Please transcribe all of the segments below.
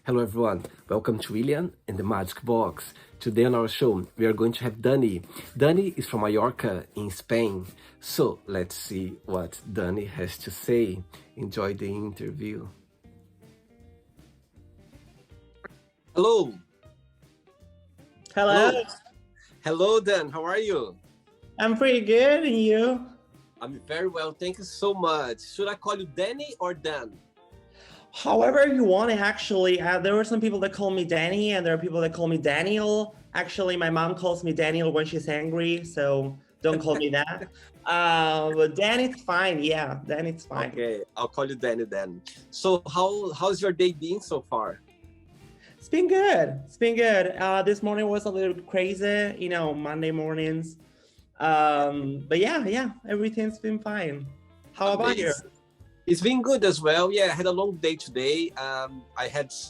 Hello everyone, welcome to William and the Magic Box. Today on our show, we are going to have Dani. Dani is from Mallorca in Spain. So let's see what Dani has to say. Enjoy the interview. Hello. Hello. Hello, Dan. How are you? I'm pretty good, and you? I'm very well. Thank you so much. Should I call you Danny or Dan? However you want it, actually. There were some people that call me Danny, and there are people that call me Daniel. Actually, my mom calls me Daniel when she's angry, so don't call me that. But Dan, it's fine. Yeah, Dan, it's fine. Okay, I'll call you Danny then. So how's your day been so far? It's been good. It's been good. This morning was a little crazy, Monday mornings. But yeah, everything's been fine. How about you? It's been good as well. Yeah, I had a long day today. I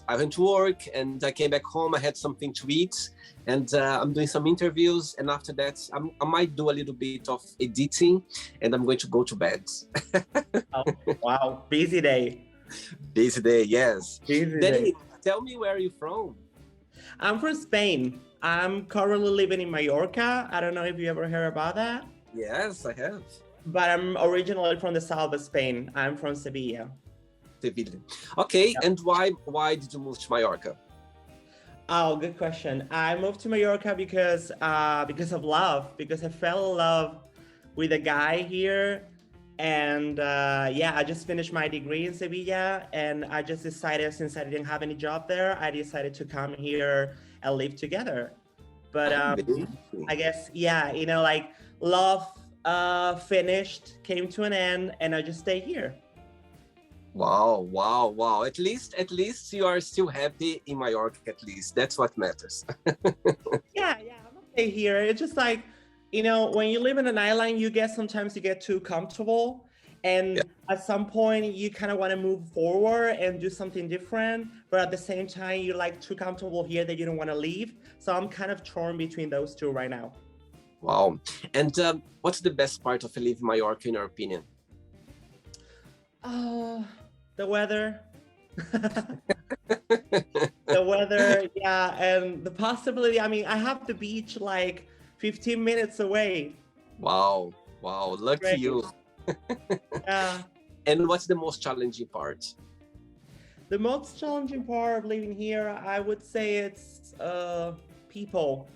went to work and I came back home. I had something to eat, and I'm doing some interviews. And after that, I might do a little bit of editing, and I'm going to go to bed. Oh, wow, busy day. Busy day, yes. Busy Danny, day. tell me, where are you from? I'm from Spain. I'm currently living in Mallorca. I don't know if you ever heard about that. Yes, I have. But I'm originally from the south of Spain. I'm from Sevilla. Sevilla. Okay, Yeah. and why did you move to Mallorca? Oh, good question. I moved to Mallorca because of love, because I fell in love with a guy here. And I just finished my degree in Sevilla, and I just decided, since I didn't have any job there, I decided to come here and live together. But I guess, like love finished, came to an end, and I just stay here. Wow. At least you are still happy in Mallorca, at least. That's what matters. Yeah, I'm okay here. It's just like, when you live in an island, sometimes you get too comfortable. And at some point you kind of want to move forward and do something different. But at the same time, you're like too comfortable here that you don't want to leave. So I'm kind of torn between those two right now. Wow. And what's the best part of living in Mallorca, in your opinion? The weather. The weather, yeah, and the possibility. I mean, I have the beach like 15 minutes away. Wow. Lucky Great. you. Yeah. And what's the most challenging part? The most challenging part of living here, I would say it's people.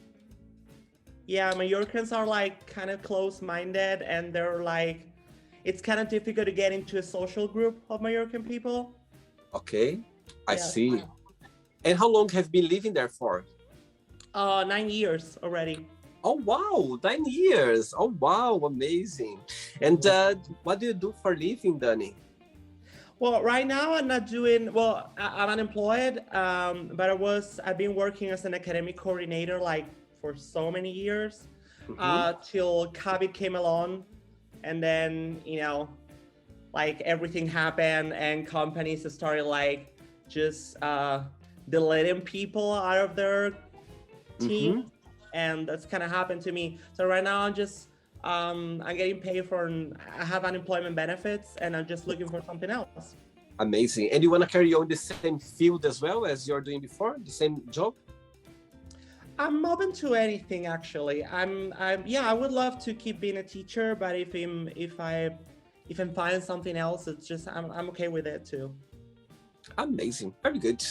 Yeah, Mallorcans are like kind of close-minded, and they're like, it's kind of difficult to get into a social group of Mallorcan people. Okay, I Yeah. see. And how long have you been living there for? 9 years already. Oh, wow, 9 years. Oh, wow, amazing. And what do you do for living, Dani? Well, right now I'm not doing, I'm unemployed, but I've been working as an academic coordinator like for so many years, till COVID came along, and then, like everything happened and companies started like just deleting people out of their team. And that's kind of happened to me. So right now I'm just, I'm getting paid I have unemployment benefits, and I'm just looking for something else. Amazing. And you want to carry on the same field as well as you're doing before, the same job? I'm open to anything, actually. I would love to keep being a teacher, but if I find something else, it's just, I'm okay with it too. Amazing. Very good.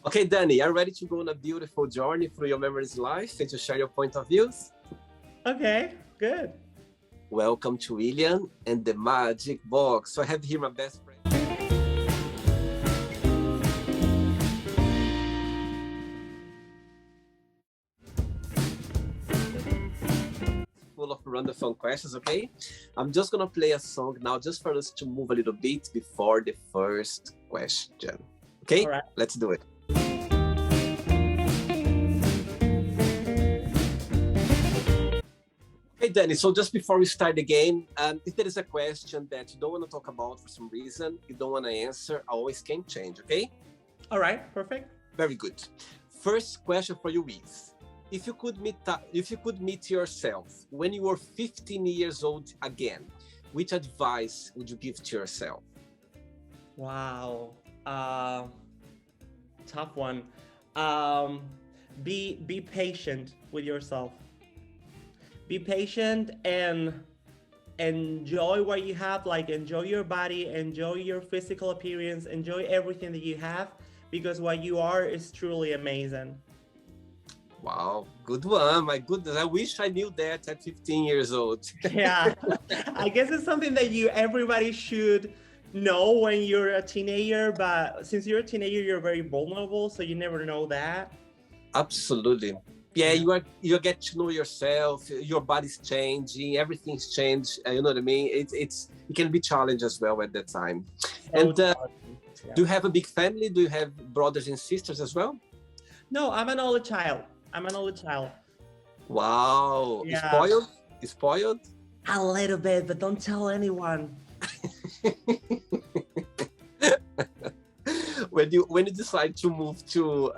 Okay, Dani, are you ready to go on a beautiful journey through your memories life and to share your point of views? Okay, good. Welcome to William and the Magic Box. So I have here my best friend. Full of random questions, okay? I'm just gonna play a song now just for us to move a little bit before the first question. Okay, All right. Let's do it. Hey, Danny, so just before we start the game, if there is a question that you don't want to talk about for some reason, you don't want to answer, I always can change, okay? All right, perfect. Very good. First question for you is, if you could meet yourself when you were 15 years old again, which advice would you give to yourself? Wow. tough one. Um, be patient with yourself. Be patient and enjoy what you have. Like enjoy your body, enjoy your physical appearance, enjoy everything that you have, because what you are is truly amazing. Wow, good one. My goodness, I wish I knew that at 15 years old. Yeah, I guess it's something that everybody should know when you're a teenager, but since you're a teenager, you're very vulnerable, so you never know that. Absolutely. Yeah, Yeah. you get to know yourself, your body's changing, everything's changed, you know what I mean? It can be challenging as well at that time. So And challenging. Yeah. do you have a big family? Do you have brothers and sisters as well? No, I'm an only child. I'm an only child. Wow, Yeah, spoiled? Spoiled? a little bit, but don't tell anyone. When you decide to move to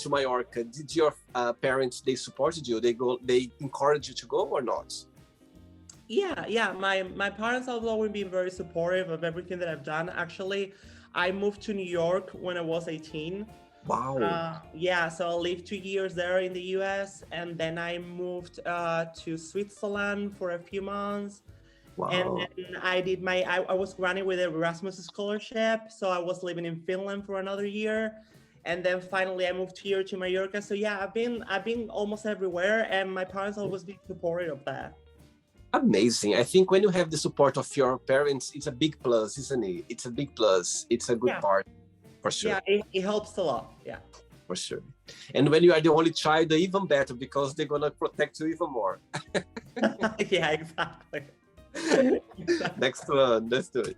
Mallorca, did your parents, they supported you? They encouraged you to go or not? Yeah, yeah. My parents have always been very supportive of everything that I've done. Actually, I moved to New York when I was 18. Wow. Yeah, so I lived 2 years there in the US, and then I moved to Switzerland for a few months. And Wow. then I was running with an Erasmus scholarship, so I was living in Finland for another year. And then finally I moved here to Mallorca. So yeah, I've been almost everywhere, and my parents always been supportive of that. Amazing. I think when you have the support of your parents, it's a big plus, isn't it? It's a big plus. It's a good Yeah. part, for sure. Yeah, it helps a lot. Yeah. For sure. And when you are the only child, even better, because they're gonna protect you even more. Yeah, exactly. Next one, let's do it.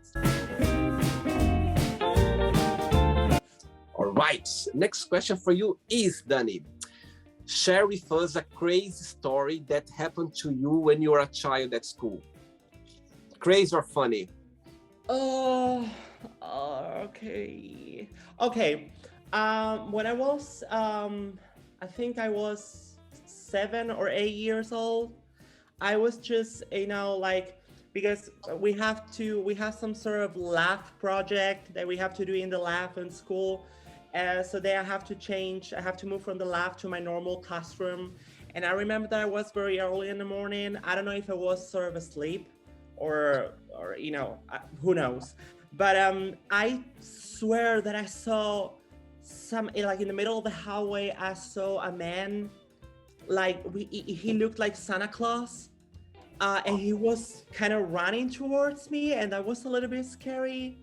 All right. Next question for you is, Dani, share with us a crazy story that happened to you when you were a child at school. Crazy or funny? Oh, okay. Okay. When I was, I think I was 7 or 8 years old, I was just, like, because we have some sort of lab project that we have to do in the lab in school. So then I have to move from the lab to my normal classroom. And I remember that I was very early in the morning. I don't know if I was sort of asleep or who knows. But I swear that I saw like in the middle of the hallway, I saw a man, like he looked like Santa Claus. And he was kind of running towards me, and that was a little bit scary.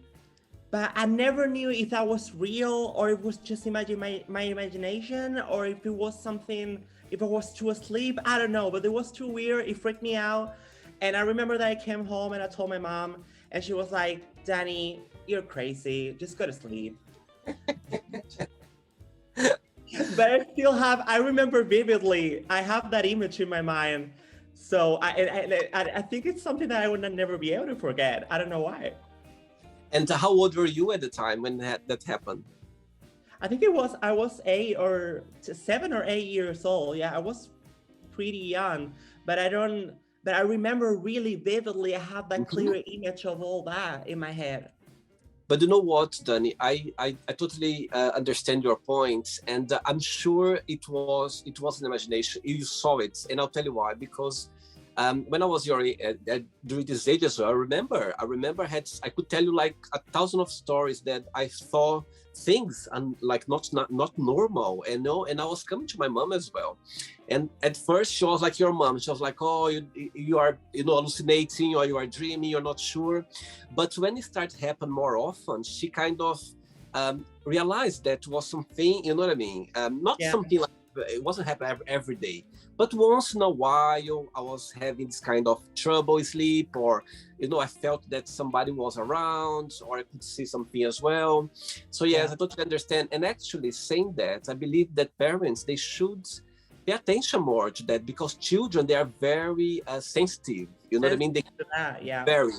But I never knew if that was real or if it was just my imagination, or if it was something, if I was too asleep. I don't know, but it was too weird. It freaked me out. And I remember that I came home and I told my mom, and she was like, "Danny, you're crazy. Just go to sleep." But I remember vividly, I have that image in my mind. So I think it's something that I would never be able to forget. I don't know why. And how old were you at the time when that happened? I think I was 7 or 8 years old. Yeah, I was pretty young, but I remember really vividly. I have that clear image of all that in my head. But you know what, Danny? I totally understand your point, and I'm sure it was an imagination. You saw it, and I'll tell you why. Because when I was during this age as well, I remember I could tell you like 1,000 of stories that I saw things and like not normal, and I was coming to my mom as well. And at first she was like your mom. She was like, "Oh, you are hallucinating, or you are dreaming. You're not sure." But when it started to happen more often, she kind of realized that was something. You know what I mean? Not something like it wasn't happening every day, but once in a while I was having this kind of trouble sleep, or I felt that somebody was around, or I could see something as well. So yes, I totally understand. And actually saying that, I believe that parents, they should pay attention more to that, because children, they are very sensitive. You know what I mean? They Yeah. very,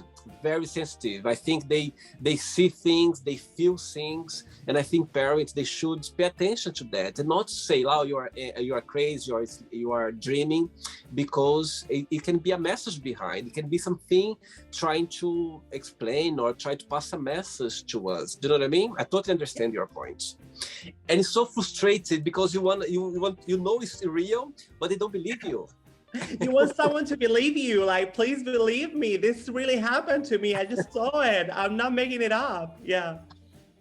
very sensitive. I think they see things, they feel things, and I think parents, they should pay attention to that and not say, "Oh, you are crazy or you are dreaming," because it can be a message behind. It can be something trying to explain or try to pass a message to us. Do you know what I mean? I totally understand your point. And it's so frustrated because you know it's real, but they don't believe you. You want someone to believe you, like, please believe me, this really happened to me, I just saw it, I'm not making it up. Yeah.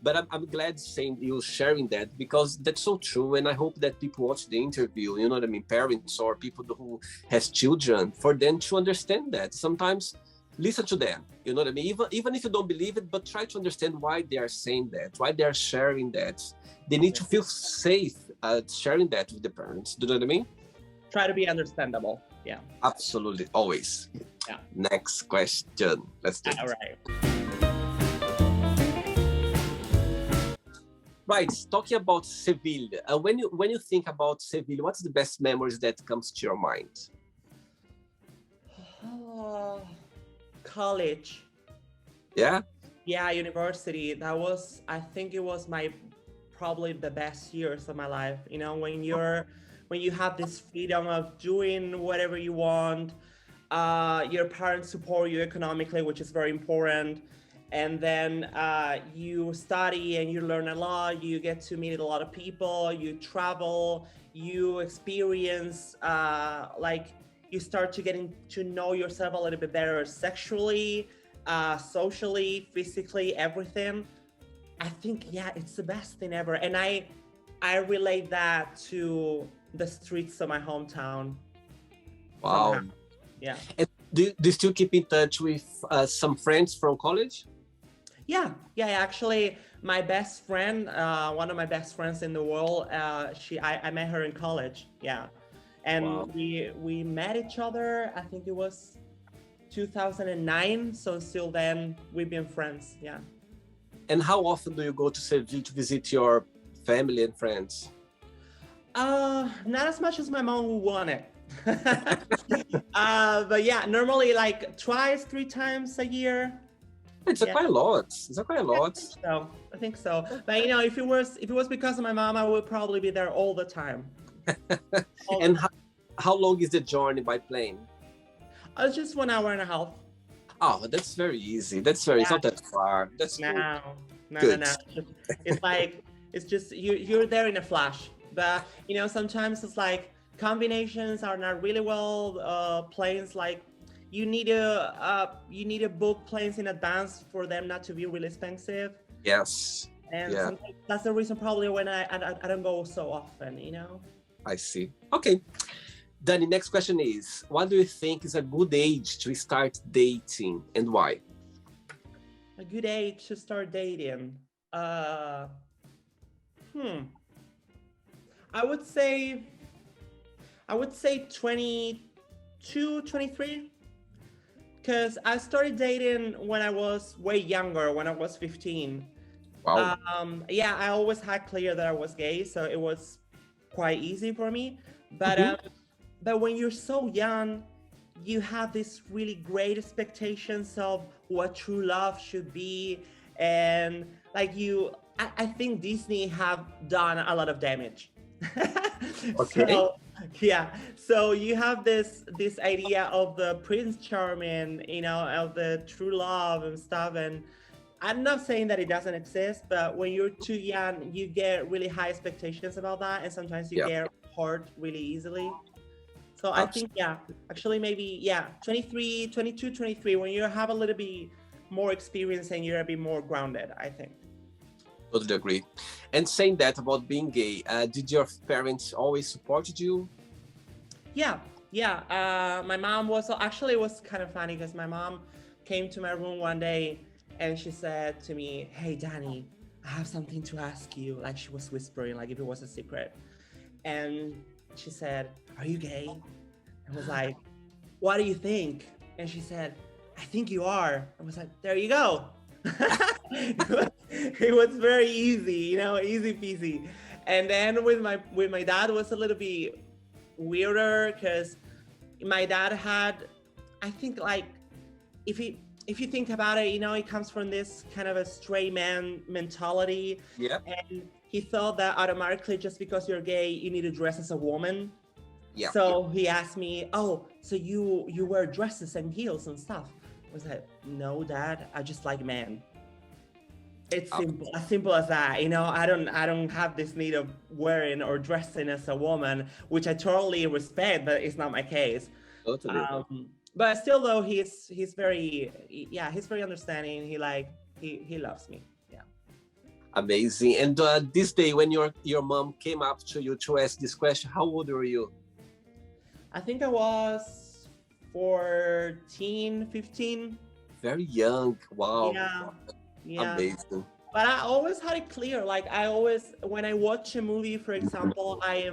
But I'm glad saying you sharing that, because that's so true. And I hope that people watch the interview, you know what I mean, parents or people who has children, for them to understand that. Sometimes listen to them, you know what I mean? Even if you don't believe it, but try to understand why they are saying that, why they are sharing that. They need to feel safe sharing that with the parents. Do you know what I mean? Try to be understandable. Yeah. Absolutely, always. Yeah. Next question. Let's do it. All right. Right. Talking about Seville. When you think about Seville, what's the best memories that comes to your mind? College. Yeah. Yeah, university. That was, I think it was probably the best years of my life. You know, when you have this freedom of doing whatever you want, your parents support you economically, which is very important. And then you study and you learn a lot, you get to meet a lot of people, you travel, you experience, you start to getting to know yourself a little bit better sexually, socially, physically, everything. I think, yeah, it's the best thing ever. And I relate that to the streets of my hometown. Wow. Somehow. Yeah. And do you still keep in touch with some friends from college? Yeah. Actually, my best friend, one of my best friends in the world, I met her in college. Yeah. And Wow. we met each other, I think it was 2009. So still then we've been friends. Yeah. And how often do you go to Seville to visit your family and friends? Not as much as my mom would want it. But yeah, normally like twice, 3 times a year. It's quite a lot. It's quite a lot. I think so. But you know, if it was because of my mom, I would probably be there all the time. And how long is the journey by plane? It's just 1.5 hours. Oh, that's very easy. It's not that far. That's No. Good. It's like, it's just you're there in a flash. But you know, sometimes it's like combinations are not really well. Planes, like you need to book planes in advance for them not to be really expensive. Yes. And sometimes that's the reason probably when I don't go so often, you know. I see. Okay. Danny, next question is, what do you think is a good age to start dating and why? A good age to start dating. I would say 22, 23. Because I started dating when I was way younger, when I was 15. Wow. Yeah, I always had clear that I was gay, so it was quite easy for me. But but when you're so young, you have this really great expectations of what true love should be, and like I think Disney have done a lot of damage. Okay. So, yeah, so you have this idea of the Prince Charming, you know, of the true love and stuff, and I'm not saying that it doesn't exist, but when you're too young, you get really high expectations about that, and sometimes you get hurt really easily. So I think, actually maybe, 23, 22, 23, when you have a little bit more experience and you're a bit more grounded, I think. Totally agree. And saying that about being gay, did your parents always support you? Yeah. My mom was, actually it was kind of funny because my mom came to my room one day and she said to me, "Hey, Danny, I have something to ask you." Like she was whispering, like if it was a secret. And she said, "Are you gay?" I was like, "What do you think?" And she said, "I think you are." I was like, "There you go." It was very easy, you know, easy peasy. And then with my dad was a little bit weirder because my dad had I think like if you think about it, it comes from this kind of a straight man mentality. Yeah. And he thought that automatically just because you're gay, you need to dress as a woman. Yeah. So he asked me, "Oh, so you wear dresses and heels and stuff?" I was like, "No, Dad, I just like men." It's as simple as that. I don't have this need of wearing or dressing as a woman, which I totally respect, but it's not my case. Totally. But still, though, he's very he's very understanding. He loves me. Yeah. Amazing. And this day, when your mom came up to you to ask this question, how old were you? I think I was 14, 15. Very young. Wow. Yeah. Amazing. But I always had it clear. Like when I watch a movie, for example, I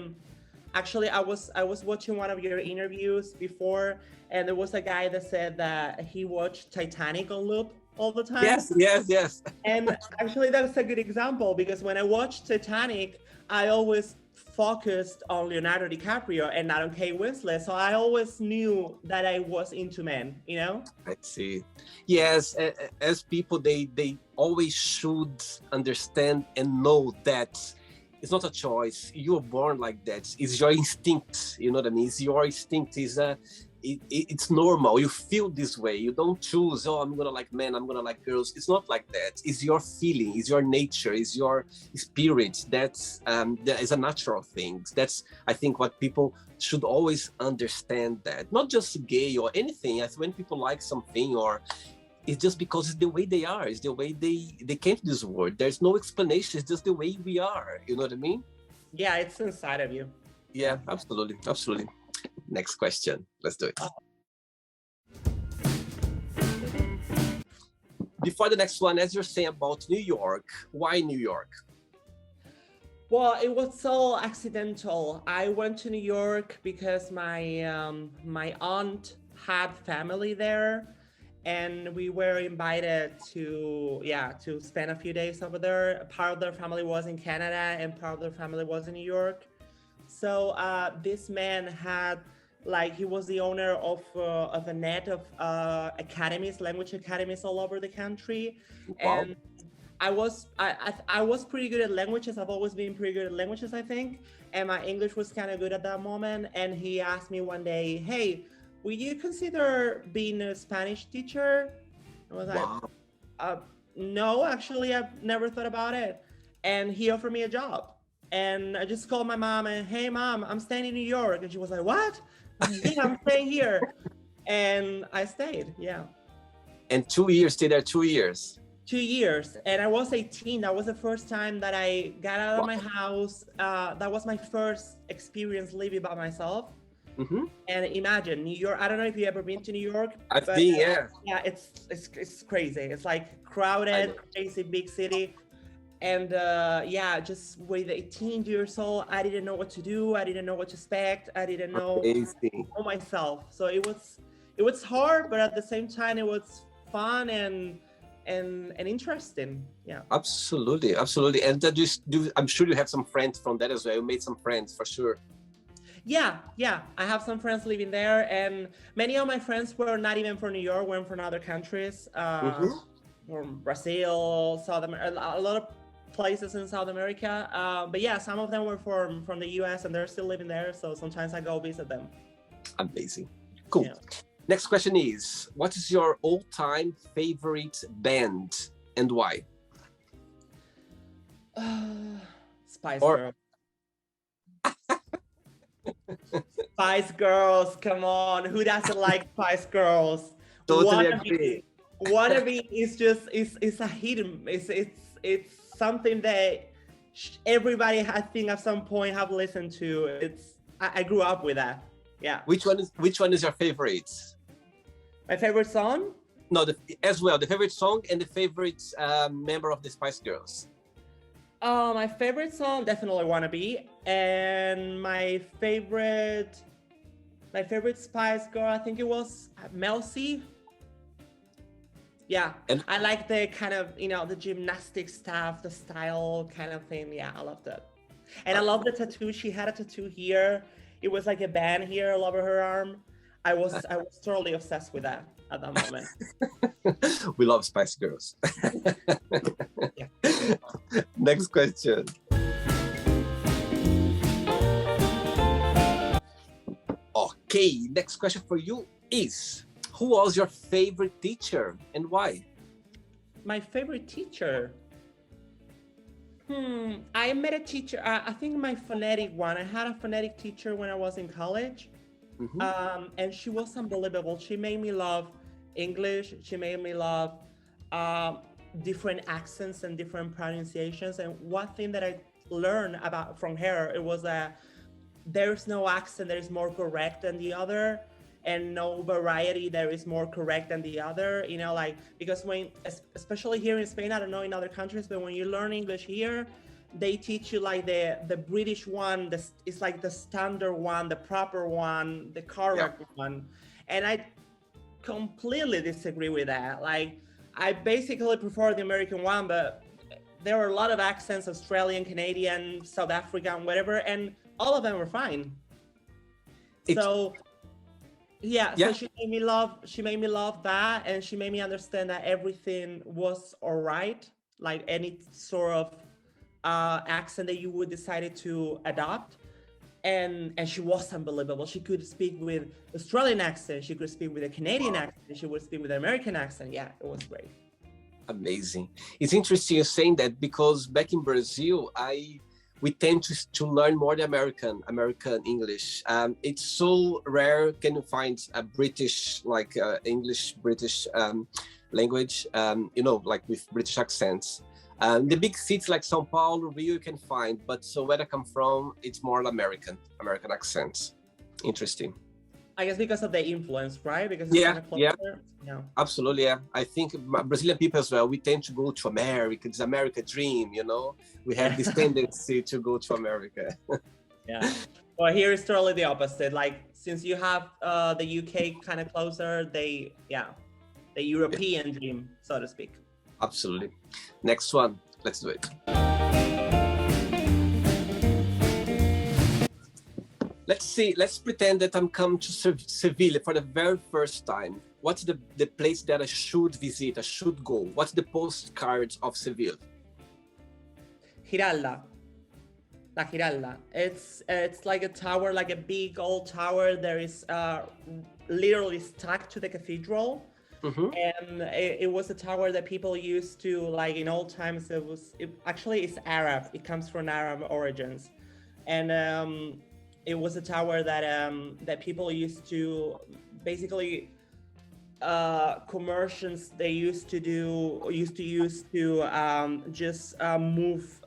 was watching one of your interviews before, and there was a guy that said that he watched Titanic on loop all the time. Yes. And actually, that's a good example, because when I watched Titanic, I always focused on Leonardo DiCaprio and not on Kate Winslet. So I always knew that I was into men, I see. Yes, as people, they always should understand and know that it's not a choice. You're born like that. It's your instinct. You know what I mean? It's your instinct. It's normal. You feel this way. You don't choose, oh, I'm gonna like men, I'm gonna like girls. It's not like that. It's your feeling, it's your nature, it's your spirit. That is a natural thing. That's, I think, what people should always understand, that not just gay or anything. As when people like something, or it's just because it's the way they are, it's the way they came to this world. There's no explanation. It's just the way we are. You know what I mean? Yeah, it's inside of you. Yeah, absolutely. Next question. Let's do it. Before the next one, as you're saying about New York, why New York? Well, it was so accidental. I went to New York because my aunt had family there, and we were invited to spend a few days over there. Part of their family was in Canada, and part of their family was in New York. So this man had, he was the owner of a net of language academies all over the country. Wow. And I was pretty good at languages. I've always been pretty good at languages, I think. And my English was kind of good at that moment. And he asked me one day, "Hey, would you consider being a Spanish teacher?" I was like, "No, actually, I've never thought about it." And he offered me a job. And I just called my mom and, "Hey, Mom, I'm staying in New York." And she was like, "What?" "Yeah, I'm staying here." And I stayed, yeah. And 2 years, stayed there 2 years. 2 years. And I was 18. That was the first time that I got out of my house. That was my first experience living by myself. Mm-hmm. And imagine New York. I don't know if you've ever been to New York. I've been, yeah. Yeah, it's crazy. It's like crowded, crazy, big city. And just with 18 years old, I didn't know what to do. I didn't know what to expect. I didn't know myself. So it was hard, but at the same time, it was fun and interesting. Yeah. Absolutely. And I'm sure you have some friends from that as well. You made some friends for sure. Yeah. I have some friends living there, and many of my friends were not even from New York, were from other countries, from Brazil, South America, a lot of places in South America. But yeah, some of them were from the US, and they're still living there. So sometimes I go visit them. Amazing. Cool. Yeah. Next question is, what is your all-time favorite band and why? Spice Girls. Spice Girls, come on. Who doesn't like Spice Girls? Totally agree. Wannabe is a hidden. It's something that everybody, I think, at some point have listened to. I grew up with that. Yeah. Which one is your favorite? My favorite song? No, the favorite song and the favorite member of the Spice Girls. My favorite song, definitely Wannabe, and my favorite Spice Girl, I think it was Mel C. Yeah, and I like the kind of, the gymnastic stuff, the style kind of thing. Yeah, I love that. And I love the tattoo. She had a tattoo here. It was like a band here all over her arm. I was totally obsessed with that at that moment. We love Spice Girls. Yeah. Next question. Okay, next question for you is, who was your favorite teacher and why? My favorite teacher. I met a teacher. I think my phonetic one. I had a phonetic teacher when I was in college, and she was unbelievable. She made me love English. She made me love different accents and different pronunciations. And one thing that I learned about from her, it was that there's no accent that is more correct than the other, and no variety that is more correct than the other. Like, because when, especially here in Spain, I don't know in other countries, but when you learn English here, they teach you like the British one. It's like the standard one, the proper one, the correct one. And I completely disagree with that. Like, I basically prefer the American one, but there are a lot of accents, Australian, Canadian, South African, whatever, and all of them were fine. So she made me love that, and she made me understand that everything was all right, like any sort of accent that you would decided to adopt. And she was unbelievable. She could speak with Australian accent, she could speak with a Canadian accent, she would speak with an American accent. Yeah, it was great. Amazing. It's interesting you're saying that, because back in Brazil, we tend to learn more the American English. It's so rare can you find a British, like English British language, like with British accents. The big cities like São Paulo, Rio, you can find, but so where I come from, it's more American accents. Interesting. I guess because of the influence, right? Because it's kind of closer. Yeah, absolutely. Yeah, I think Brazilian people as well, we tend to go to America. It's America dream, we have this tendency to go to America. Yeah. Well, here is totally the opposite. Like, since you have the UK kind of closer, the European dream, so to speak. Absolutely. Next one, let's do it. Let's see, let's pretend that I'm come to Seville for the very first time. What's the place that I should visit, I should go? What's the postcard of Seville? Giralda. La Giralda. It's like a tower, like a big old tower. There is literally stuck to the cathedral. And it was a tower that people used to, like, in old times. Actually it's Arab. It comes from Arab origins, and it was a tower that people used to basically commerciants they used to use to just move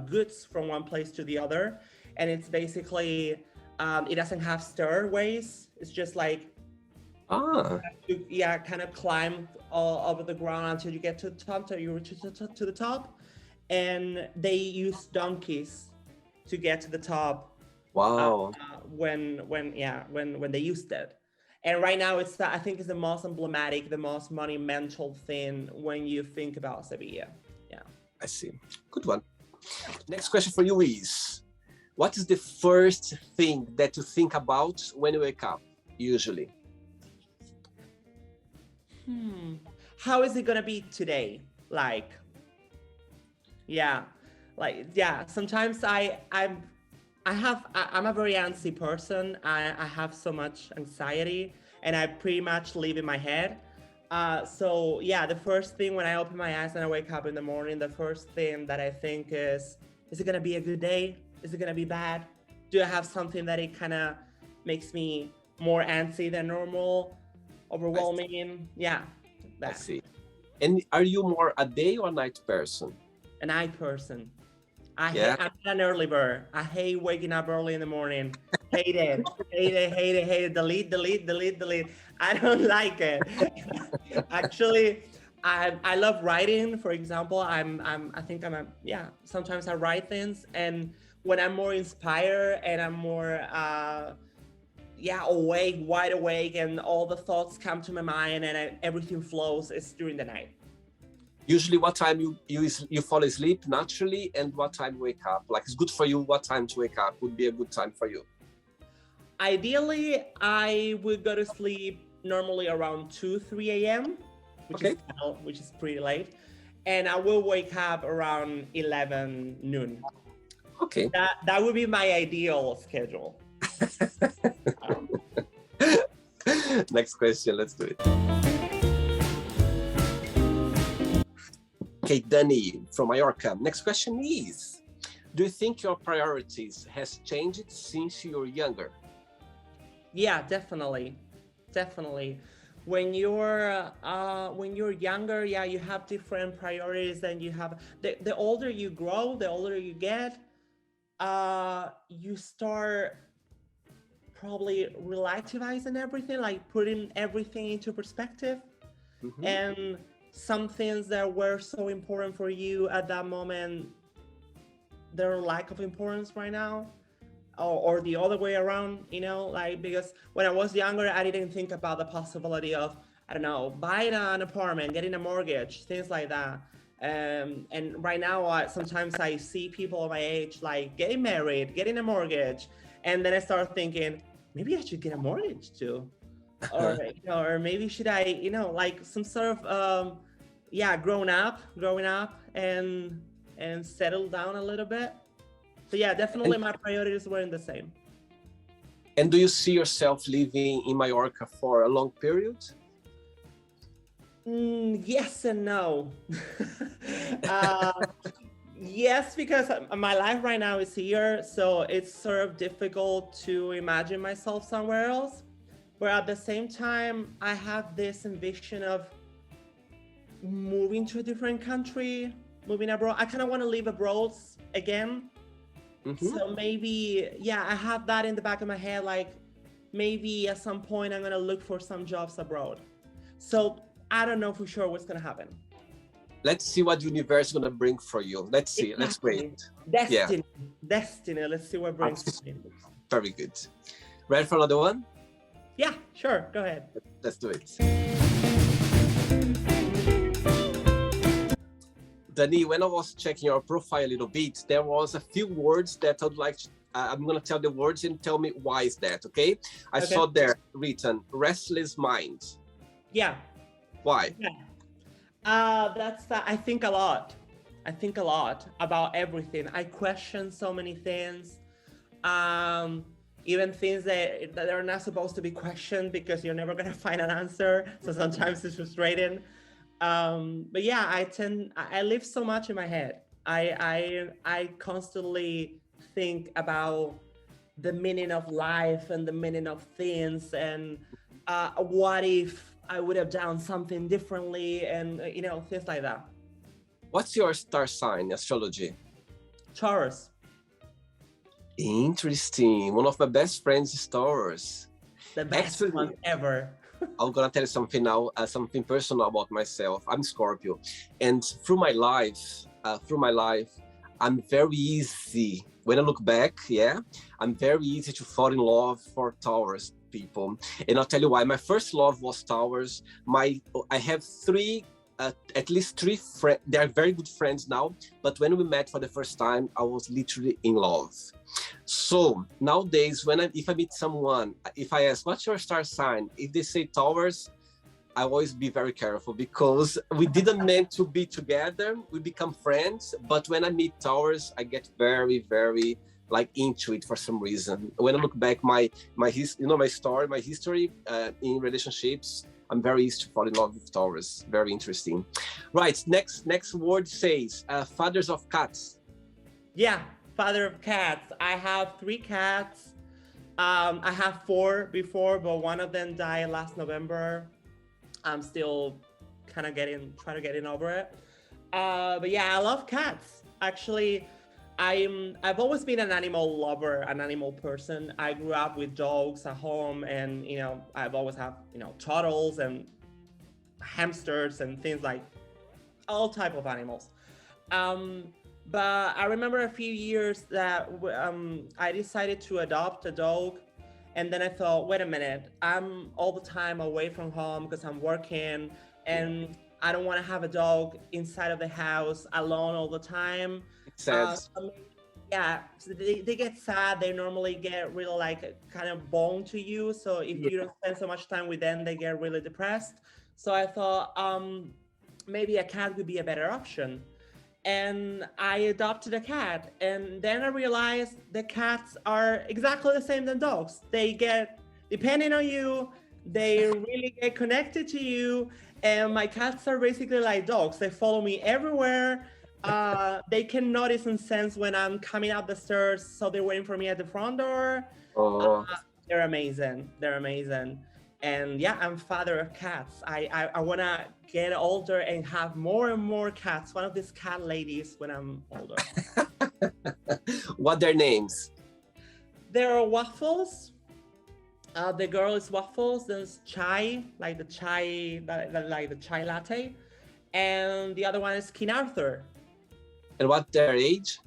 goods from one place to the other. And it's basically it doesn't have stairways. It's just like kind of climb all over the ground until you get to the top, until you reach to the top. And they use donkeys to get to the top. Wow. When they used it. And right now I think it's the most emblematic, the most monumental thing when you think about Sevilla. Yeah. I see. Good one. Next question for you is, what is the first thing that you think about when you wake up, usually? How is it gonna be today? Sometimes I'm a very antsy person. I have so much anxiety, and I pretty much live in my head. The first thing when I open my eyes and I wake up in the morning, the first thing that I think is it gonna be a good day? Is it gonna be bad? Do I have something that it kind of makes me more antsy than normal, overwhelming? I see. And are you more a day or night person? A night person. I'm an early bird. I hate waking up early in the morning. Hate it. Delete. I don't like it. Actually, I love writing. For example, sometimes I write things, and when I'm more inspired and I'm more wide awake, and all the thoughts come to my mind and everything flows, it's during the night. Usually what time you fall asleep naturally, and what time you wake up? Like, it's good for you, what time to wake up would be a good time for you? Ideally, I would go to sleep normally around 2, 3 a.m., Okay. which is pretty late. And I will wake up around 11 noon. Okay. That would be my ideal schedule. Next question, let's do it. Okay, Danny from Mallorca. Next question is, do you think your priorities has changed since you were younger? Yeah, definitely. Definitely. When you're younger, yeah, you have different priorities than you have. The older you grow, the older you get, you start probably relativizing everything, like putting everything into perspective. Mhm. And some things that were so important for you at that moment, they're lack of importance right now. Or the other way around, like, because when I was younger, I didn't think about the possibility of, I don't know, buying an apartment, getting a mortgage, things like that. And right now, sometimes I see people my age like getting married, getting a mortgage, and then I start thinking, maybe I should get a mortgage too, or or maybe should I, like some sort of growing up and settle down a little bit. So yeah, definitely my priorities weren't the same. And do you see yourself living in Mallorca for a long period? Yes and no. Yes, because my life right now is here, so it's sort of difficult to imagine myself somewhere else. But at the same time, I have this ambition of moving to a different country, moving abroad. I kind of want to live abroad again. Mhm. So maybe, yeah, I have that in the back of my head. Like maybe at some point I'm going to look for some jobs abroad. So I don't know for sure what's going to happen. Let's see what the universe is going to bring for you. Let's see. Exactly. Let's wait. Destiny. Yeah. Destiny. Let's see what brings me. Very good. Ready for another one? Yeah, sure. Go ahead. Let's do it. Dani, when I was checking your profile a little bit, there was a few words that I'd like to, I'm going to tell the words and tell me why is that, okay? I saw there written, restless mind. Yeah. Why? Yeah. I think a lot. I think a lot about everything. I question so many things. Even things that are not supposed to be questioned because you're never going to find an answer. So sometimes it's frustrating. But yeah, I live so much in my head. I constantly think about the meaning of life and the meaning of things and what if I would have done something differently and things like that. What's your star sign, astrology? Taurus. Interesting. One of my best friends is Taurus. The best one ever. I'm gonna tell you something now, something personal about myself. I'm Scorpio, and through my life, I'm very easy. When I look back, I'm very easy to fall in love for Taurus people, and I'll tell you why. My first love was Taurus. I have at least three friends. They are very good friends now, but when we met for the first time, I was literally in love. So nowadays, if I meet someone, if I ask, what's your star sign? If they say Taurus, I always be very careful because we didn't meant to be together. We become friends, but when I meet Taurus, I get very, very into it for some reason. When I look back, my story, my history in relationships, I'm very easy to fall in love with Taurus. Very interesting. Right, next word says fathers of cats. Yeah, father of cats. I have 3 cats. I have 4 before, but one of them died last November. I'm still kind of trying to get over it. But yeah, I love cats. Actually, I've always been an animal lover, an animal person. I grew up with dogs at home, and I've always had turtles and hamsters and things like all type of animals. But I remember a few years that I decided to adopt a dog, and then I thought, wait a minute, I'm all the time away from home because I'm working, and I don't want to have a dog inside of the house alone all the time. Sad. yeah, so they get sad. They normally get really like kind of bound to you. So if Yeah. you don't spend so much time with them, they get really depressed. So I thought maybe a cat would be a better option. And I adopted a cat. And then I realized the cats are exactly the same than dogs. They get depending on you, they really get connected to you. And my cats are basically like dogs. They follow me everywhere. They can notice and sense when I'm coming up the stairs, so they're waiting for me at the front door. Uh, Oh, they're amazing. They're amazing. And yeah, I'm father of cats. I wanna get older and have more and more cats. One of these cat ladies when I'm older. what their names? There are Waffles. The girl is Waffles. There's Chai, like the chai, like the chai latte, and the other one is King Arthur. And what their age?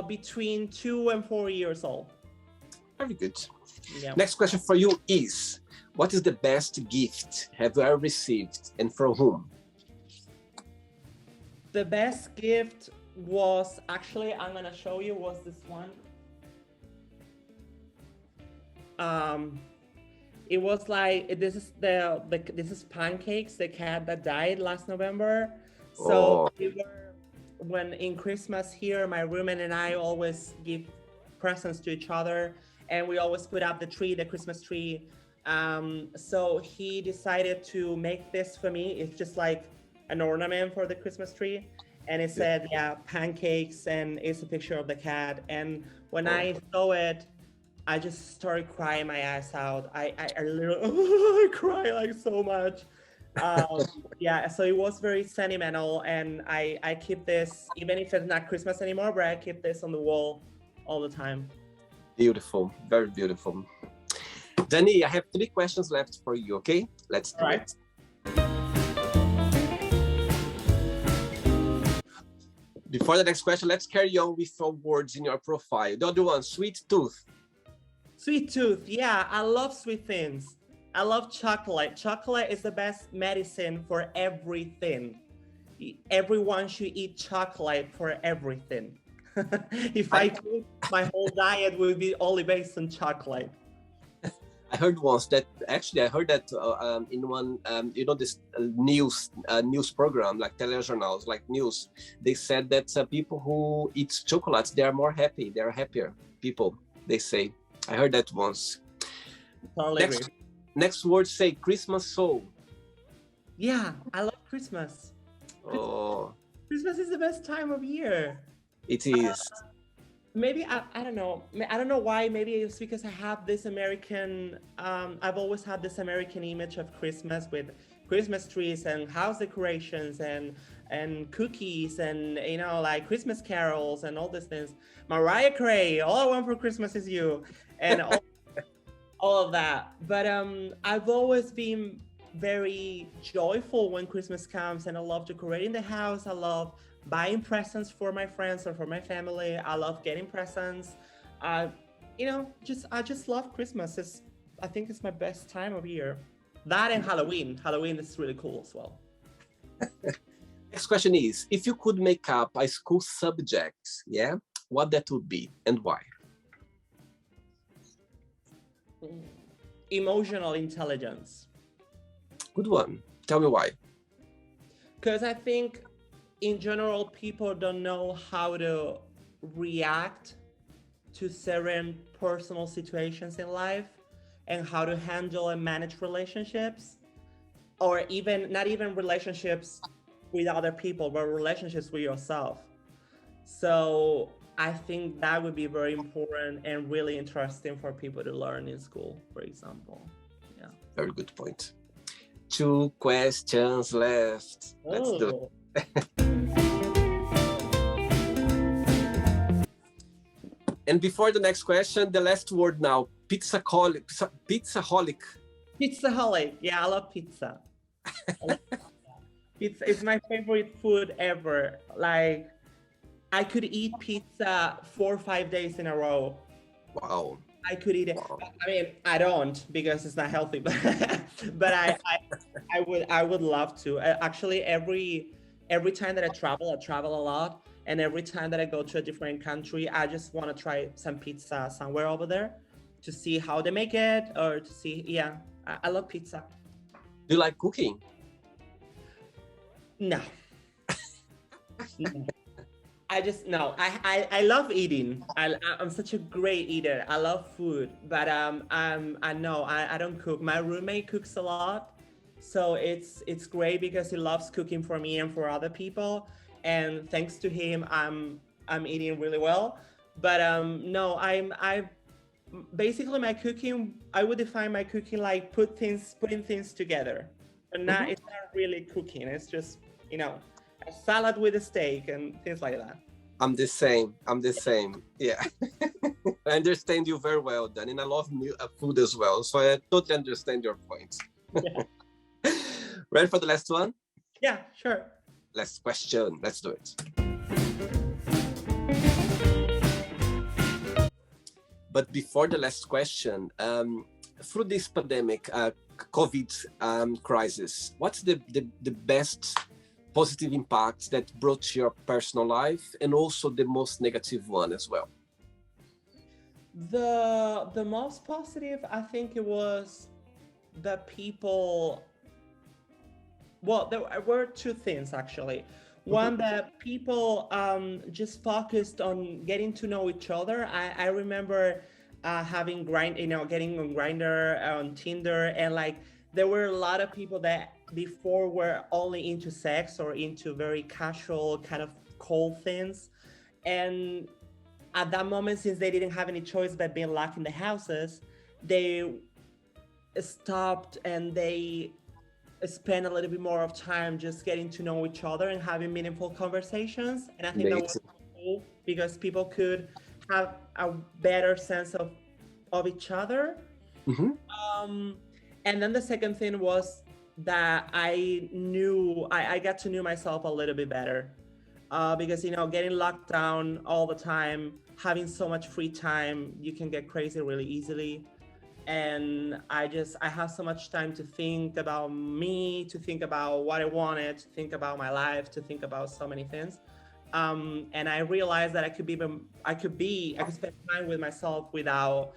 Between 2 and 4 years old. Very good. Yeah. Next question for you is, what is the best gift have you ever received and from whom? The best gift was actually, I'm gonna show you, was this one. It was like this is this is Pancakes, the cat that died last November. So we were, when in Christmas here, my roommate and I always give presents to each other, and we always put up the tree, the Christmas tree. So he decided to make this for me. It's just like an ornament for the Christmas tree, and it said, yeah, Pancakes, and it's a picture of the cat. And when I saw it, I just started crying my ass out. I literally I cry like so much. Yeah, so it was very sentimental, and I keep this, even if it's not Christmas anymore, but I keep this on the wall all the time. Beautiful, very beautiful. Danny, I have 3 questions left for you, okay? Let's do it. Before the next question, let's carry on with some words in your profile. The other one, sweet tooth. Sweet tooth, yeah, I love sweet things. I love chocolate. Chocolate is the best medicine for everything. Everyone should eat chocolate for everything. If I could, my whole diet would be only based on chocolate. I heard once that, actually, I heard that in one, this news program, like telejournals, like news, they said that people who eat chocolates, they are more happy, they are happier people, they say. I heard that once. Totally next word, say Christmas soul. Yeah, I love Christmas. Oh, Christmas is the best time of year. it is. Maybe, I don't know. I don't know why. Maybe it's because I have this American, I've always had this American image of Christmas with Christmas trees and house decorations and cookies and, like Christmas carols and all these things. Mariah Carey, all I want for Christmas is you. And all of that. But I've always been very joyful when Christmas comes, and I love decorating the house. I love buying presents for my friends or for my family. I love getting presents. I just love Christmas. I think it's my best time of year. That and Halloween. Halloween is really cool as well. Next question is, if you could make up a school subject, what that would be and why? Emotional intelligence. Good one. Tell me why. Because I think in general, people don't know how to react to certain personal situations in life and how to handle and manage relationships, or even not even relationships with other people, but relationships with yourself. So I think that would be very important and really interesting for people to learn in school, for example. Yeah. Very good point. 2 questions left. Let's do it. And before the next question, the last word now, pizzaholic. Pizzaholic. Pizzaholic. Yeah, I love pizza. Pizza is my favorite food ever. Like, I could eat pizza 4 or 5 days in a row. Wow. I could eat it. Wow. I mean, I don't because it's not healthy, but I would love to. Actually, every time that I travel a lot, And every time that I go to a different country, I just want to try some pizza somewhere over there to see how they make it, or to see, yeah, I love pizza. Do you like cooking? No. No. I just no. I love eating. I'm such a great eater. I love food, but I know I don't cook. My roommate cooks a lot, so it's great because he loves cooking for me and for other people. And thanks to him, I'm eating really well. But no, I basically my cooking. I would define my cooking like putting things together, but not it's not really cooking. It's just you know a salad with a steak and things like that. I'm the same. I'm the same. Yeah. I understand you very well, Dan, and I love food as well. So I totally understand your point. Yeah. Ready for the last one? Yeah, sure. Last question. Let's do it. But before the last question, through this pandemic, COVID crisis, what's the best positive impacts that brought to your personal life, and also the most negative one as well? The most positive, I think it was the people. Well, there were two things actually. One, that people just focused on getting to know each other. I remember having getting on Grinder, on Tinder, and like there were a lot of people that before were only into sex or into very casual kind of cold things, and at that moment, since they didn't have any choice but being locked in the houses, they stopped and they spend a little bit more of time just getting to know each other and having meaningful conversations. And I think that was cool because people could have a better sense of each other. And then the second thing was that I got to know myself a little bit better. Because getting locked down all the time, having so much free time, you can get crazy really easily. And I have so much time to think about me, to think about what I wanted, to think about my life, to think about so many things. And I realized that I could spend time with myself without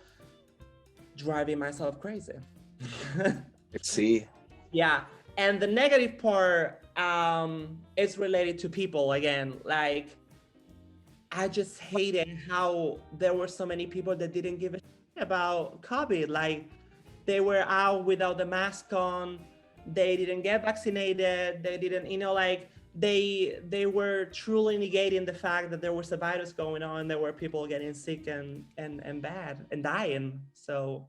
driving myself crazy. Let's see. Yeah. And the negative part is related to people again. Like, I just hated how there were so many people that didn't give a shit about COVID. Like, they were out without the mask on. They didn't get vaccinated. They didn't, they were truly negating the fact that there was a virus going on. There were people getting sick and bad and dying. So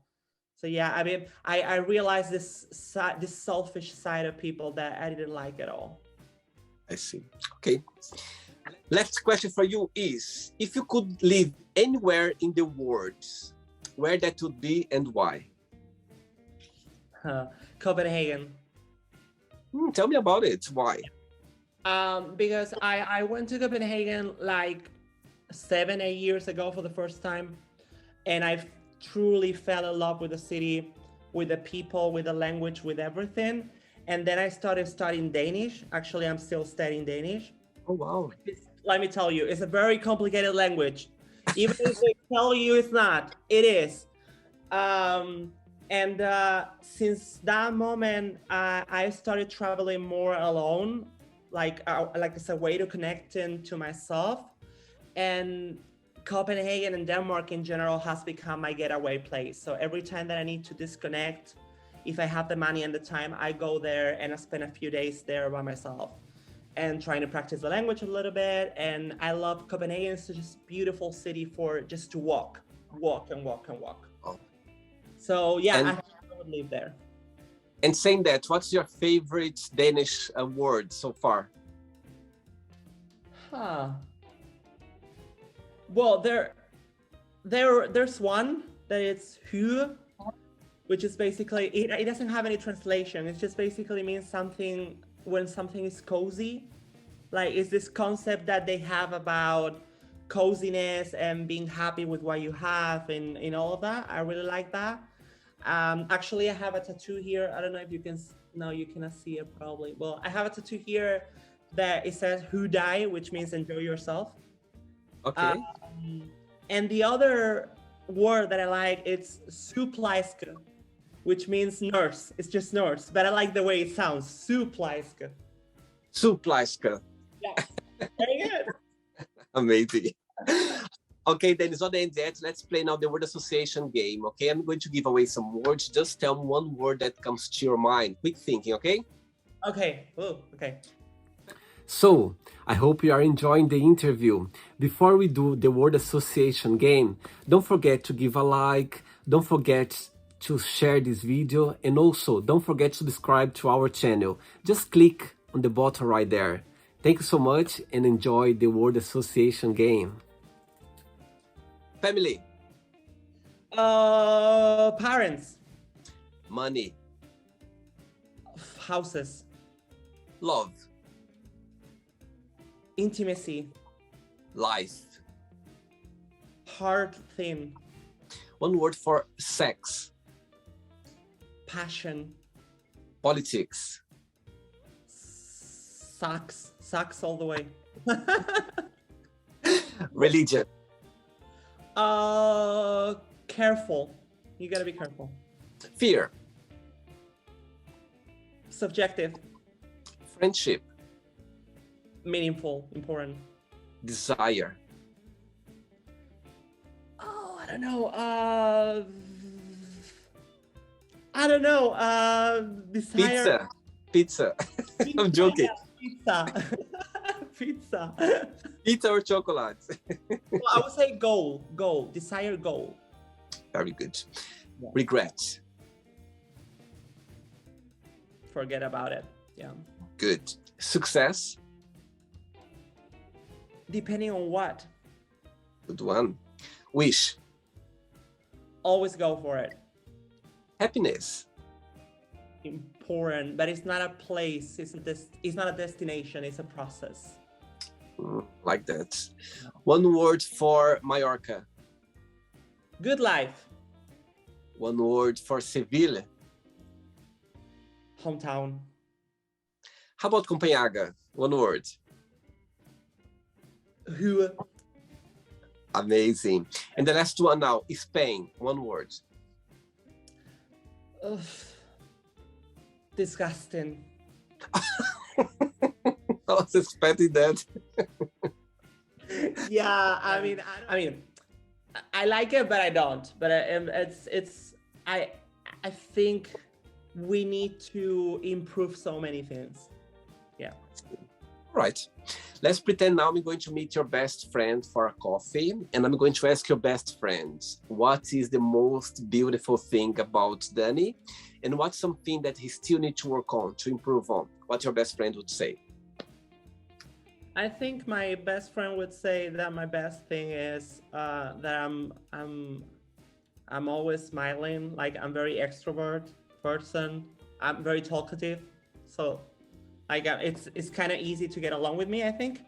yeah, I mean, I realized this selfish side of people that I didn't like at all. I see. Okay. Last question for you is, if you could live anywhere in the world, where that would be and why? Copenhagen. Tell me about it. Why? Because I went to Copenhagen like 7-8 years ago for the first time, and I truly fell in love with the city, with the people, with the language, with everything. And then I started studying Danish. Actually, I'm still studying Danish. Oh, wow. Let me tell you, it's a very complicated language. Even if they tell you it's not, it is. And since that moment, I started traveling more alone, like it's a way to connect to myself. And Copenhagen and Denmark in general has become my getaway place. So every time that I need to disconnect, if I have the money and the time, I go there and I spend a few days there by myself and trying to practice the language a little bit. And I love Copenhagen. It's just a beautiful city for just to walk. Oh. So yeah, I would live there. And saying that, what's your favorite Danish word so far? Well, there's one that it's hygge, which is basically, it doesn't have any translation. It just basically means something when something is cozy. Like, it's this concept that they have about coziness and being happy with what you have and all of that. I really like that. Actually, I have a tattoo here. I don't know if you can, no, you cannot see it probably. Well, I have a tattoo here that it says "hudai," which means enjoy yourself. Okay. And the other word that I like is "suplaiska," which means nurse. It's just nurse, but I like the way it sounds. Suplaiska. Suplaiska. Yeah, very good. Amazing. Okay, then it's not the end yet. Let's play now the word association game. Okay, I'm going to give away some words. Just tell me one word that comes to your mind. Quick thinking, okay? Okay. Oh, okay. So, I hope you are enjoying the interview. Before we do the word association game, don't forget to give a like, don't forget to share this video, and also don't forget to subscribe to our channel. Just click on the button right there. Thank you so much and enjoy the word association game. Family. Parents. Money. Houses. Love. Intimacy. Life. Heart thin. One word for sex. Passion. Politics. Sucks all the way. Religion. Careful. You gotta be careful. Fear. Subjective. Friendship. Meaningful. Important. Desire. Oh, I don't know. I don't know. Desire. Pizza. I'm joking. Yeah, pizza. Pizza. Pizza or chocolate? Well, I would say goal. Goal. Desire goal. Very good. Yeah. Regret. Forget about it. Yeah. Good. Success. Depending on what. Good one. Wish. Always go for it. Happiness. Important, but it's not a place. It's not a destination. It's a process. Like that. One word for Mallorca. Good life. One word for Seville. Hometown. How about Copenhagen? One word. Who? Amazing. And the last one now, Spain. One word. Ugh. Disgusting. I was expecting that. Yeah, I mean, I like it, but I don't. But I think we need to improve so many things. Yeah. All right. Let's pretend now I'm going to meet your best friend for a coffee, and I'm going to ask your best friend, what is the most beautiful thing about Danny, and what's something that he still needs to work on, to improve on? What your best friend would say? I think my best friend would say that my best thing is that I'm always smiling. Like, I'm very extrovert person. I'm very talkative, so it's kind of easy to get along with me, I think.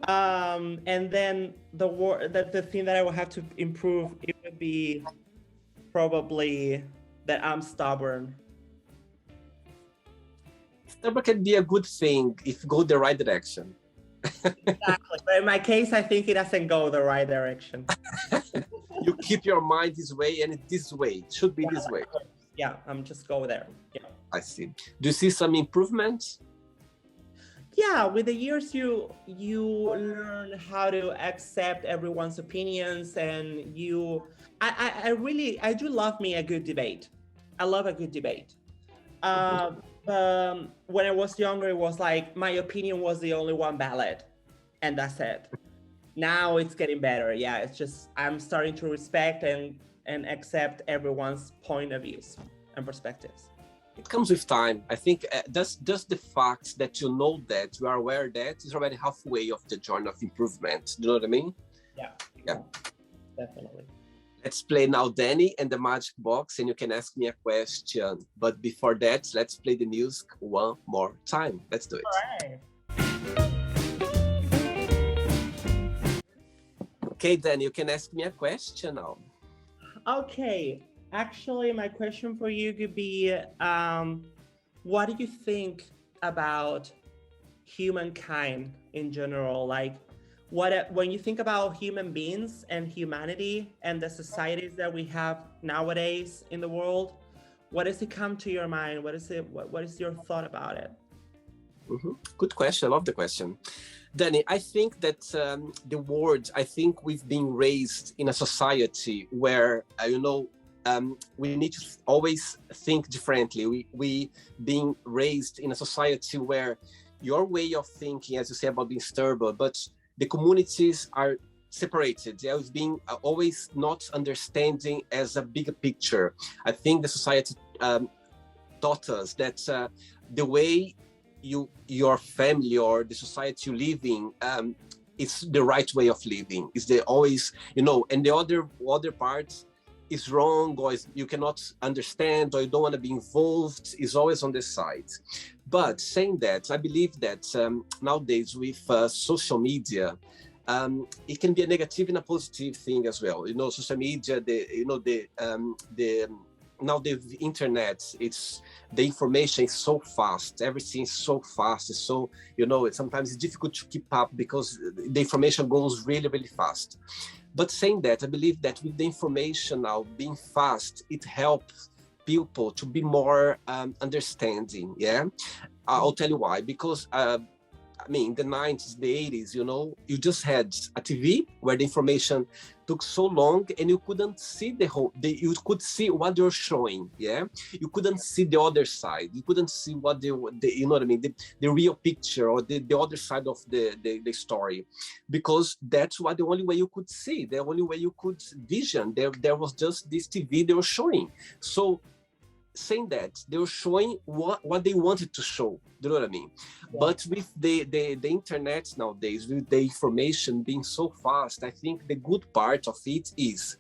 And then the thing that I will have to improve, it would be probably that I'm stubborn. Stubborn can be a good thing if go the right direction. Exactly. But in my case, I think it doesn't go the right direction. You keep your mind this way and this way. It should be this way. Yeah, I'm just go there. Yeah. I see. Do you see some improvements? Yeah, with the years you learn how to accept everyone's opinions, and I do love me a good debate. I love a good debate. When I was younger, it was like my opinion was the only one valid, and that's it. Now it's getting better. Yeah, it's just I'm starting to respect and accept everyone's point of views and perspectives. It comes with time. I think just the fact that you know that, you are aware that, is already halfway of the journey of improvement. Do you know what I mean? Yeah. Definitely. Let's play now Danny and the magic box, and you can ask me a question. But before that, let's play the music one more time. Let's do it. All right. Okay, Danny, you can ask me a question now. Okay. Actually, my question for you could be, what do you think about humankind in general? Like, when you think about human beings and humanity and the societies that we have nowadays in the world, what does it come to your mind? What is your thought about it? Good question. I love the question. Danny, I think that I think we've been raised in a society where, we need to always think differently. We being raised in a society where your way of thinking, as you say about being stubborn, but the communities are separated. They've been always not understanding as a bigger picture. I think the society taught us that the way your family or the society you live in, it's the right way of living. Is the always, and the other part is wrong, or you cannot understand, or you don't want to be involved, is always on the side. But saying that, I believe that nowadays with social media, it can be a negative and a positive thing as well. Social media, now the internet, the information is so fast, everything is so fast, so sometimes it's difficult to keep up because the information goes really, really fast. But saying that, I believe that with the information now being fast, it helps people to be more understanding. I'll tell you why. Because in the 90s, the 80s, you just had a TV where the information took so long and you couldn't see you could see what they were showing. You couldn't see the other side. You couldn't see what the real picture or the other side of the story, because that's what the only way you could see, the only way you could vision. There was just this TV they were showing. So saying that, they were showing what they wanted to show. Do you know what I mean? Yeah. But with the internet nowadays, with the information being so fast, I think the good part of it is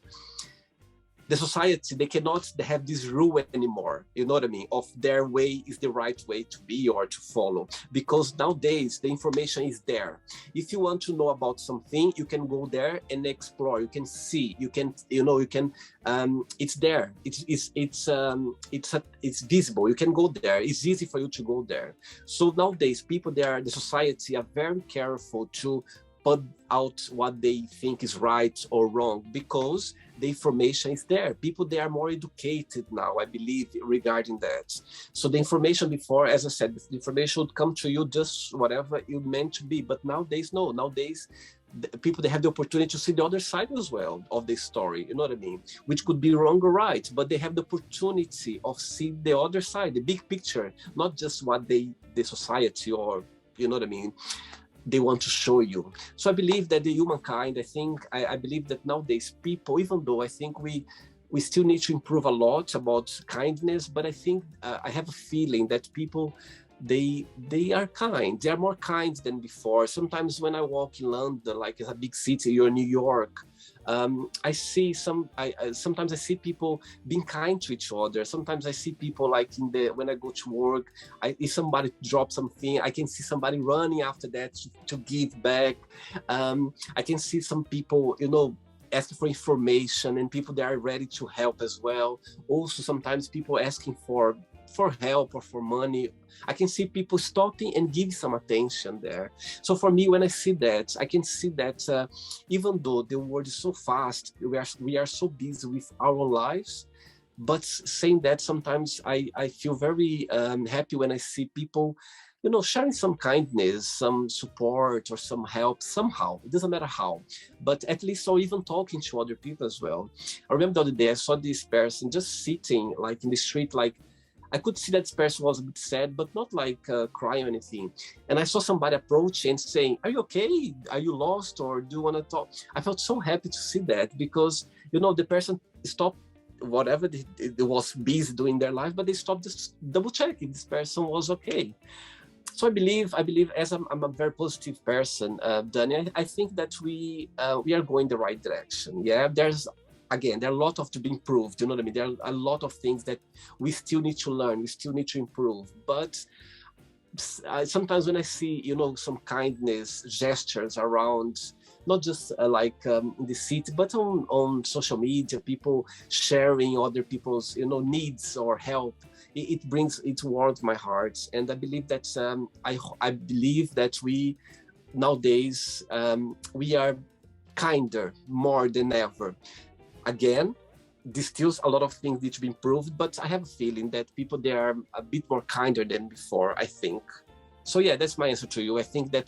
the society, they cannot have this rule anymore, you know what I mean, of their way is the right way to be or to follow, because nowadays the information is there. If you want to know about something, you can go there and explore. You can see, it's there. It's visible. You can go there. It's easy for you to go there. So nowadays, the society are very careful to put out what they think is right or wrong, because the information is there. People, they are more educated now, I believe, regarding that. So the information before, as I said, the information would come to you just whatever you meant to be. But nowadays, no. Nowadays, people, they have the opportunity to see the other side as well of the story, you know what I mean? Which could be wrong or right, but they have the opportunity of seeing the other side, the big picture, not just what the society or, you know what I mean, they want to show you. So I believe that the humankind, I believe that nowadays people, even though I think we still need to improve a lot about kindness, but I think I have a feeling that people, they are kind. They are more kind than before. Sometimes when I walk in London, like it's a big city, or New York, I see sometimes I see people being kind to each other. Sometimes I see people like when I go to work, if somebody drops something, I can see somebody running after that to give back. I can see some people, asking for information, and people that are ready to help as well. Also, sometimes people asking for help or for money. I can see people stopping and giving some attention there. So for me, when I see that, I can see that even though the world is so fast, we are so busy with our own lives, but saying that, sometimes I feel very happy when I see people, sharing some kindness, some support, or some help somehow. It doesn't matter how, but at least, or even talking to other people as well. I remember the other day I saw this person just sitting like in the street, like I could see that this person was a bit sad, but not like crying or anything. And I saw somebody approaching and saying, "Are you okay? Are you lost? Or do you want to talk?" I felt so happy to see that, because, the person stopped whatever they was busy doing their life, but they stopped just double check if this person was okay. So I believe, as I'm a very positive person, Dani, I think that we are going the right direction. Yeah, there are a lot of to be improved. You know what I mean? There are a lot of things that we still need to learn. We still need to improve. But sometimes when I see, some kindness gestures around not just in the city, but on social media, people sharing other people's, needs or help. It warms my heart. And I believe that, I believe that we nowadays, we are kinder more than ever. Again, there's still a lot of things need to be improved, but I have a feeling that people, they are a bit more kinder than before, I think. So yeah, that's my answer to you. I think the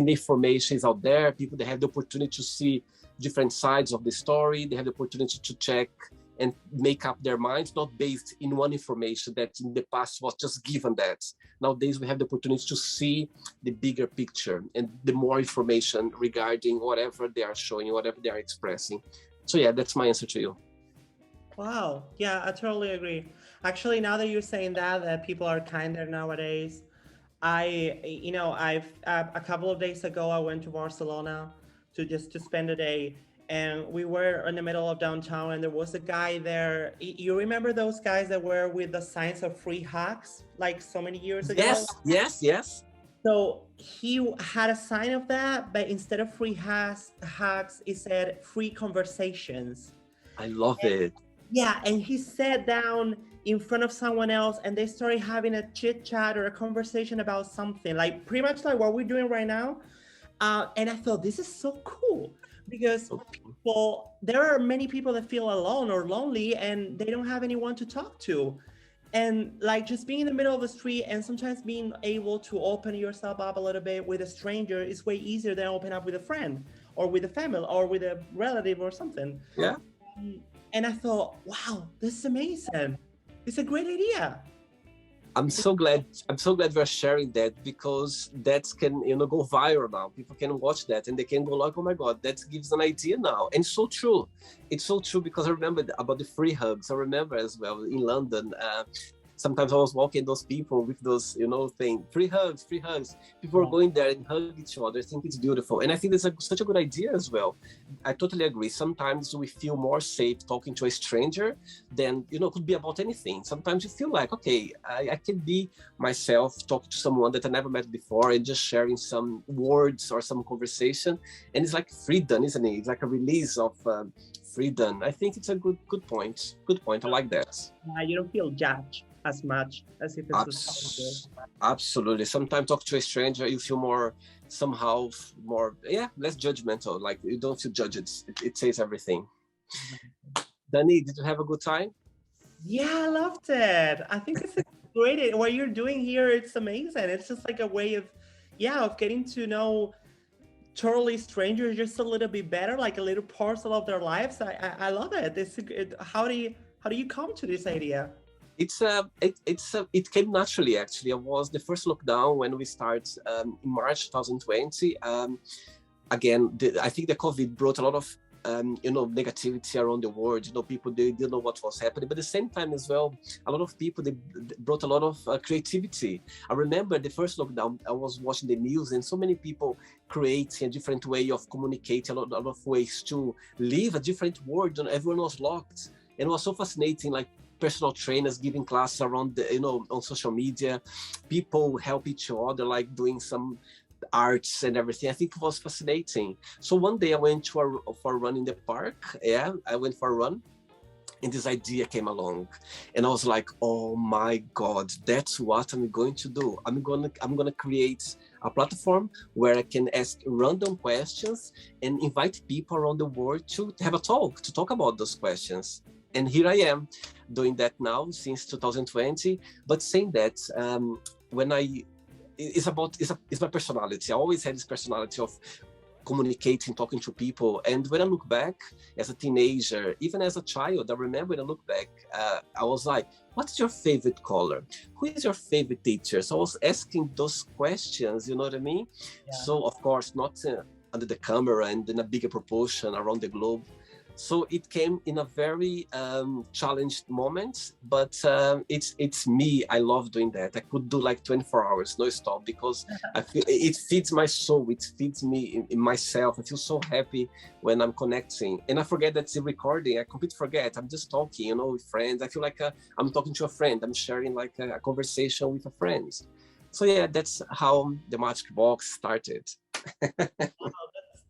information is out there. People, they have the opportunity to see different sides of the story. They have the opportunity to check and make up their minds, not based in one information that in the past was just given that. Nowadays, we have the opportunity to see the bigger picture and the more information regarding whatever they are showing, whatever they are expressing. So yeah, that's my answer to you. Wow. Yeah, I totally agree. Actually, now that you're saying that people are kinder nowadays, I've a couple of days ago, I went to Barcelona to spend a day, and we were in the middle of downtown, and there was a guy there. You remember those guys that were with the signs of free hugs, like so many years ago? Yes. So he had a sign of that, but instead of free hugs, it said free conversations. I love it. Yeah, and he sat down in front of someone else, and they started having a chit chat or a conversation about something, like pretty much like what we're doing right now. And I thought, this is so cool, because there are many people that feel alone or lonely, and they don't have anyone to talk to. And like just being in the middle of the street and sometimes being able to open yourself up a little bit with a stranger is way easier than open up with a friend or with a family or with a relative or something. Yeah. And I thought, wow, this is amazing. It's a great idea. I'm so glad we're sharing that, because that can, go viral now. People can watch that and they can go like, oh my God, that gives an idea now. And so true. It's so true, because I remember about the free hugs. I remember as well in London, sometimes I was walking those people with those, thing, free hugs. People are going there and hug each other. I think it's beautiful. And I think that's such a good idea as well. I totally agree. Sometimes we feel more safe talking to a stranger than, could be about anything. Sometimes you feel like, okay, I can be myself, talking to someone that I never met before and just sharing some words or some conversation. And it's like freedom, isn't it? It's like a release of freedom. I think it's a good point. Good point. I like that. You don't feel judged as much as if it's absolutely. Sometimes talk to a stranger, you feel less judgmental. Like you don't feel judged. It says everything. Dani, did you have a good time? Yeah, I loved it. I think it's great. What you're doing here, it's amazing. It's just like a way of getting to know totally strangers just a little bit better, like a little parcel of their lives. I love it. How do you come to this idea? It came naturally, actually. It was the first lockdown when we started in March 2020. Again, I think the COVID brought a lot of negativity around the world. People, they didn't know what was happening, but at the same time as well, a lot of people, they brought a lot of creativity. I remember the first lockdown, I was watching the news, and so many people creating a different way of communicating, a lot of ways to live a different world, and everyone was locked. And it was so fascinating, like personal trainers giving classes around on social media, people help each other, like doing some arts and everything. I think it was fascinating. So one day I went for a run in the park. Yeah, I went for a run, and this idea came along, and I was like, oh my God, that's what I'm going to do. I'm gonna create a platform where I can ask random questions and invite people around the world to have a talk, to talk about those questions. And here I am doing that now since 2020. But saying that, it's my personality. I always had this personality of communicating, talking to people. And when I look back as a teenager, even as a child, I remember when I look back, I was like, what's your favorite color? Who is your favorite teacher? So I was asking those questions, you know what I mean? Yeah. So of course, not under the camera and in a bigger proportion around the globe. So it came in a very challenged moment, but it's me. I love doing that. I could do like 24 hours, no stop, because I feel it feeds my soul. It feeds me in myself. I feel so happy when I'm connecting. And I forget that's a recording. I completely forget. I'm just talking, with friends. I feel like I'm talking to a friend. I'm sharing like a conversation with a friend. So yeah, that's how the Magic Box started. Wow,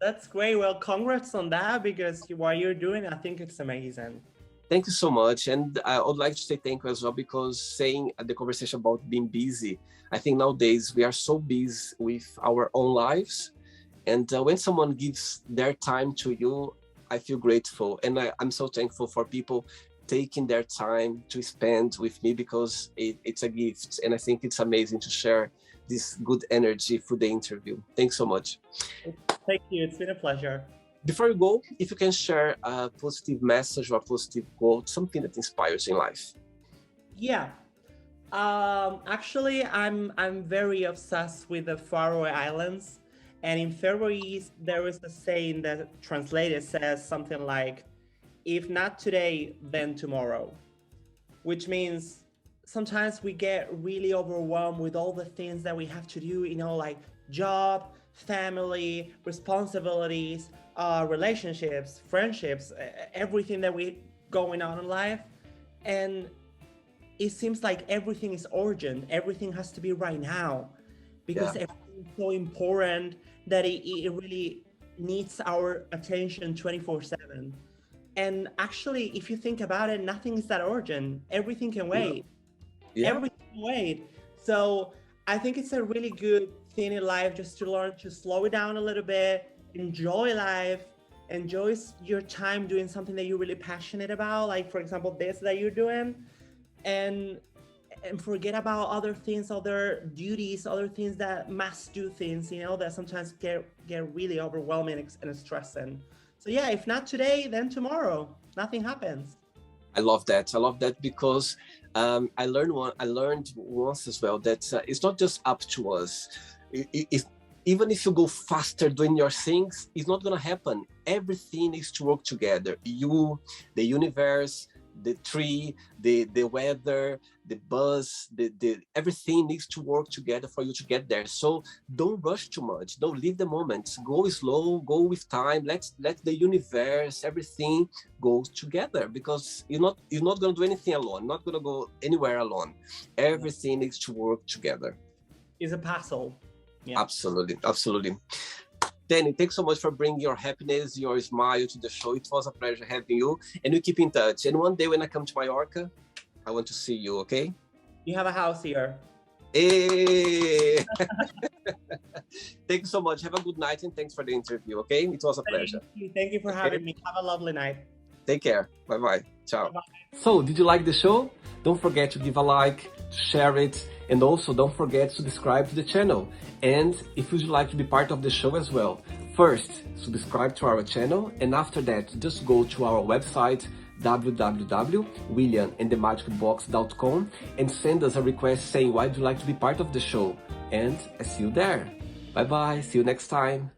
That's great. Well, congrats on that because what you're doing, I think it's amazing. Thank you so much. And I would like to say thank you as well, because saying the conversation about being busy, I think nowadays we are so busy with our own lives. And when someone gives their time to you, I feel grateful. And I'm so thankful for people taking their time to spend with me, because it's a gift. And I think it's amazing to share this good energy for the interview. Thanks so much. Thank you. It's been a pleasure. Before you go, if you can share a positive message or a positive quote, something that inspires you in life. Yeah. Actually, I'm very obsessed with the Faroe Islands, and in Faroese there is a saying that translated says something like, "If not today, then tomorrow," which means sometimes we get really overwhelmed with all the things that we have to do, like job, family, responsibilities, relationships, friendships, everything that we going on in life. And it seems like everything is urgent. Everything has to be right now because everything is so important that it really needs our attention 24/7. And actually, if you think about it, nothing is that urgent. Everything can wait. Everything can wait. So I think it's a really good thing in life just to learn to slow it down a little bit, enjoy life, enjoy your time doing something that you're really passionate about, like for example this that you're doing, and forget about other things, other duties, other things that must do things, that sometimes get really overwhelming and stressing. So yeah, if not today, then tomorrow. Nothing happens. I love that. I love that because I learned once as well that it's not just up to us. Even if you go faster doing your things, it's not gonna happen. Everything needs to work together. You, the universe, the tree, the weather, the bus, the everything needs to work together for you to get there. So don't rush too much. Don't leave the moment. Go slow. Go with time. Let the universe, everything go together, because you're not gonna do anything alone. Not gonna go anywhere alone. Everything needs to work together. It's a puzzle. Yeah. Absolutely. Danny, thanks so much for bringing your happiness, your smile to the show. It was a pleasure having you, and we keep in touch. And one day when I come to Mallorca, I want to see you, okay? You have a house here. Hey! Thank you so much. Have a good night, and thanks for the interview, okay? It was a pleasure. Thank you for having me. Have a lovely night. Take care. Bye-bye. Ciao. Bye-bye. So, did you like the show? Don't forget to give a like, share it, and also don't forget to subscribe to the channel. And if you'd like to be part of the show as well, first, subscribe to our channel, and after that, just go to our website, www.williamandthemagicbox.com, and send us a request saying why would you like to be part of the show. And I see you there. Bye bye, see you next time.